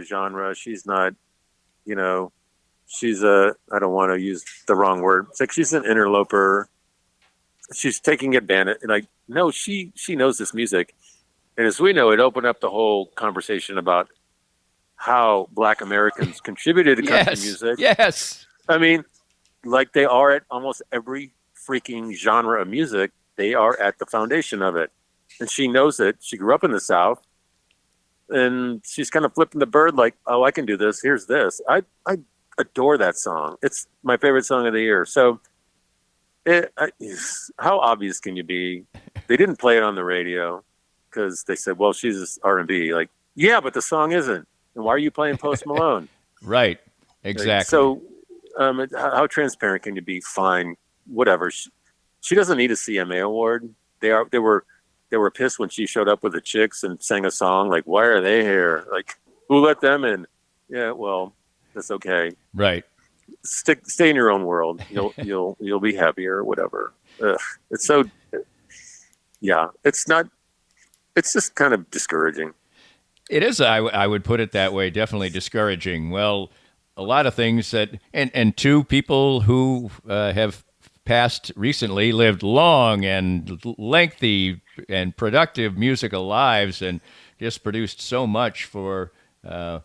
her genre. She's not, you know, she's a, I don't want to use the wrong word. It's like she's an interloper. She's taking advantage. Like, no, she knows this music. And as we know, it opened up the whole conversation about how Black Americans contributed to country music. Yes. I mean, like they are at almost every freaking genre of music. They are at the foundation of it. And she knows it. She grew up in the South. And she's kind of flipping the bird like, oh, I can do this. Here's this. I adore that song. It's my favorite song of the year. So how obvious can you be? They didn't play it on the radio because they said, well, she's R&B. Like, yeah, but the song isn't. And why are you playing Post Malone? Right. Exactly. Like, so how transparent can you be? Fine. Whatever. She doesn't need a CMA award. They were pissed when she showed up with the Chicks and sang a song. Like, why are they here? Like, who let them in? Yeah, well, that's okay. Right. Stay in your own world. You'll be happier or whatever. It's so, yeah, it's not, it's just kind of discouraging. It is. I would put it that way. Definitely discouraging. Well, a lot of things that, and two people who have passed recently lived long and lengthy and productive musical lives and just produced so much for the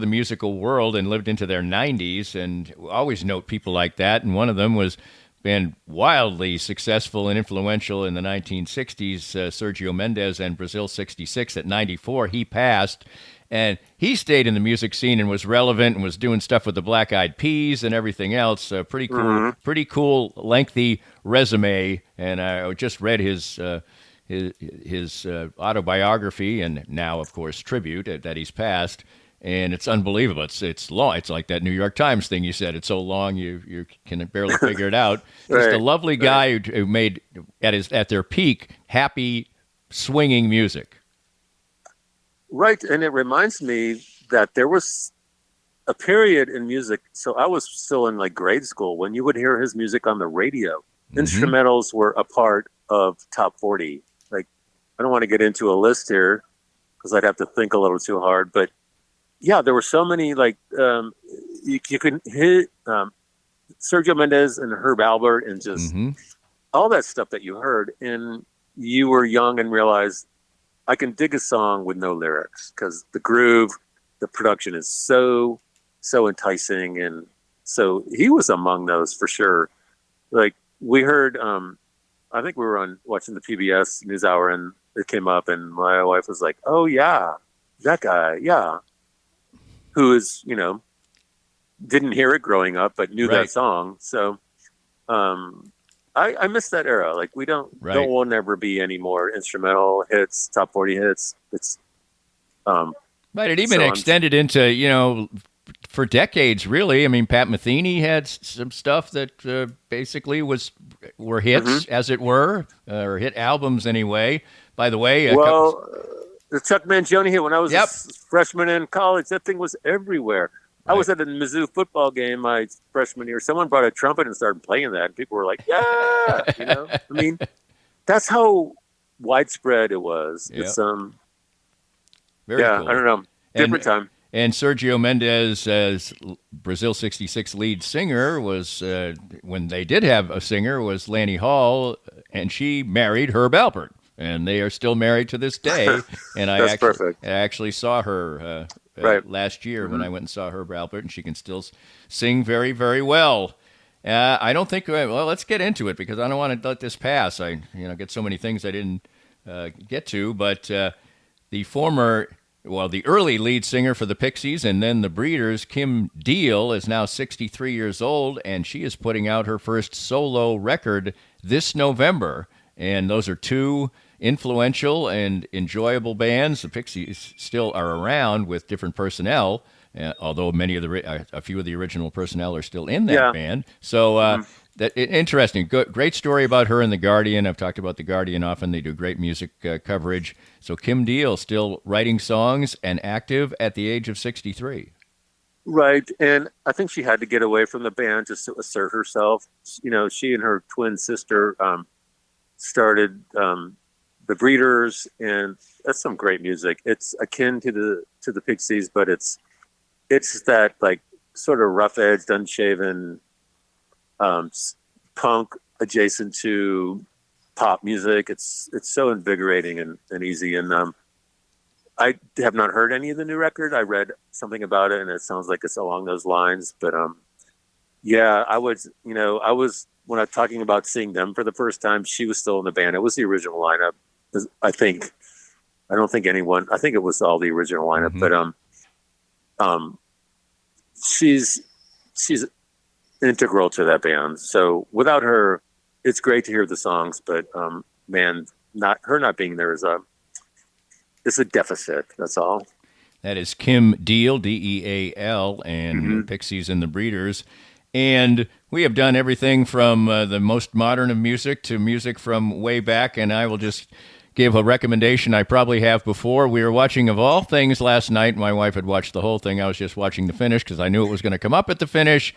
musical world and lived into their 90s. And always note people like that. And one of them was been wildly successful and influential in the 1960s, Sergio Mendes and Brazil 66 at 94. He passed. And he stayed in the music scene and was relevant and was doing stuff with the Black Eyed Peas and everything else. Pretty cool, lengthy resume. And I just read his autobiography and now, of course, tribute that he's passed. And it's unbelievable. It's long. It's like that New York Times thing you said. It's so long you can barely figure it out. Just a lovely guy who made at their peak happy, swinging music. Right, and it reminds me that there was a period in music. So I was still in like grade school when you would hear his music on the radio. Mm-hmm. Instrumentals were a part of top 40. Like, I don't want to get into a list here because I'd have to think a little too hard. But yeah, there were so many like you could hit Sergio Mendes and Herb Alpert and just all that stuff that you heard, and you were young and realized, I can dig a song with no lyrics because the groove, the production is so enticing. And so he was among those for sure. Like we heard, I think we were watching the PBS NewsHour and it came up and my wife was like, oh yeah, that guy. Yeah. Who is, didn't hear it growing up, but knew that song. So, I miss that era. Like there will never be any more instrumental hits, top 40 hits. It's right. It even extended into for decades. Really, I mean, Pat Metheny had some stuff that basically were hits, as it were, or hit albums anyway. By the way, the Chuck Mangione hit when I was a freshman in college. That thing was everywhere. I was at a Mizzou football game my freshman year. Someone brought a trumpet and started playing that, and people were like, yeah! I mean, that's how widespread it was. Yep. It's, Very cool. I don't know. Different time. And Sergio Mendes, as Brazil 66 lead singer, was, when they did have a singer, was Lanny Hall, and she married Herb Alpert. And they are still married to this day. And I actually saw her last year when I went and saw Herb Alpert, and she can still sing very, very well. I don't think. Well, let's get into it because I don't want to let this pass. I get so many things I didn't get to. But the early lead singer for the Pixies and then the Breeders, Kim Deal, is now 63 years old, and she is putting out her first solo record this November. And those are two influential and enjoyable bands. The Pixies still are around with different personnel, although a few of the original personnel are still in that band. So interesting. Great story about her and The Guardian. I've talked about The Guardian often. They do great music coverage. So Kim Deal still writing songs and active at the age of 63. Right, and I think she had to get away from the band just to assert herself. She and her twin sister started the Breeders, and that's some great music. It's akin to the Pixies, but it's it's that like sort of rough edged, unshaven, punk adjacent to pop music. It's so invigorating and easy. And I have not heard any of the new record. I read something about it, and it sounds like it's along those lines. But yeah, I was when I was talking about seeing them for the first time, she was still in the band. It was the original lineup. I think it was all the original lineup. Mm-hmm. But she's integral to that band. So without her, it's great to hear the songs, but man, not being there is a deficit. That's all. That is Kim Deal, Deal, and Pixies and the Breeders. And we have done everything from the most modern of music to music from way back. And I will just give a recommendation I probably have before. We were watching, of all things, last night. My wife had watched the whole thing. I was just watching the finish because I knew it was going to come up at the finish.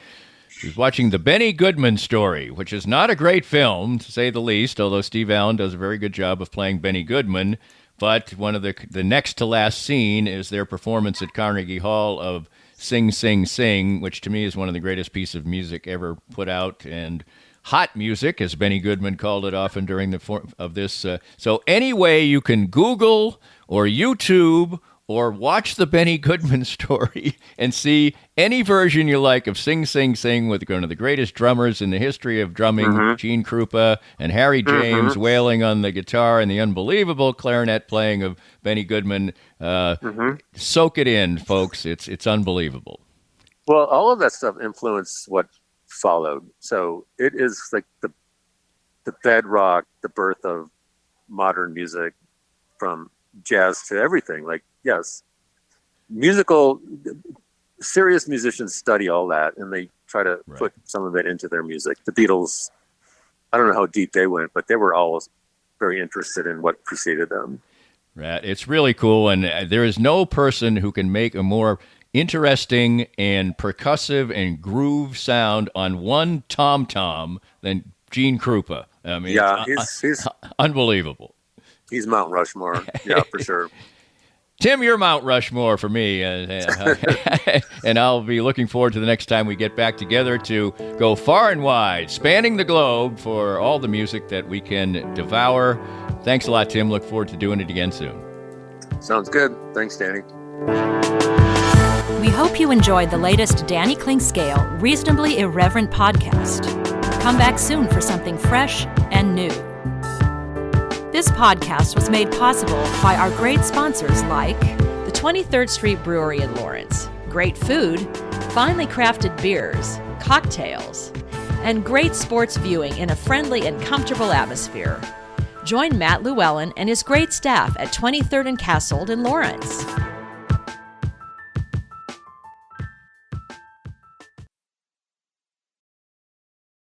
She was watching The Benny Goodman Story, which is not a great film, to say the least, although Steve Allen does a very good job of playing Benny Goodman. But one of the next to last scene is their performance at Carnegie Hall of Sing, Sing, Sing, which to me is one of the greatest pieces of music ever put out, and hot music, as Benny Goodman called it often during this. So anyway, you can Google or YouTube or watch the Benny Goodman Story and see any version you like of Sing, Sing, Sing with one of the greatest drummers in the history of drumming, Gene Krupa, and Harry James wailing on the guitar and the unbelievable clarinet playing of Benny Goodman. Soak it in, folks. It's unbelievable. Well, all of that stuff influenced what followed. So it is like the bedrock, the birth of modern music, from jazz to everything. Like, yes, serious musicians study all that, and they try to put some of it into their music. The Beatles, I don't know how deep they went, but they were always very interested in what preceded them. Right. It's really cool, and there is no person who can make a more interesting and percussive and groove sound on one tom-tom than Gene Krupa. I mean, yeah, he's unbelievable. He's Mount Rushmore. Yeah, for sure. Tim, you're Mount Rushmore for me, and I'll be looking forward to the next time we get back together to go far and wide, spanning the globe for all the music that we can devour. Thanks a lot, Tim. Look forward to doing it again soon. Sounds good. Thanks, Danny. We hope you enjoyed the latest Danny Klingscale Reasonably Irreverent podcast. Come back soon for something fresh and new. This podcast was made possible by our great sponsors like the 23rd Street Brewery in Lawrence, great food, finely crafted beers, cocktails, and great sports viewing in a friendly and comfortable atmosphere. Join Matt Llewellyn and his great staff at 23rd and Castle in Lawrence.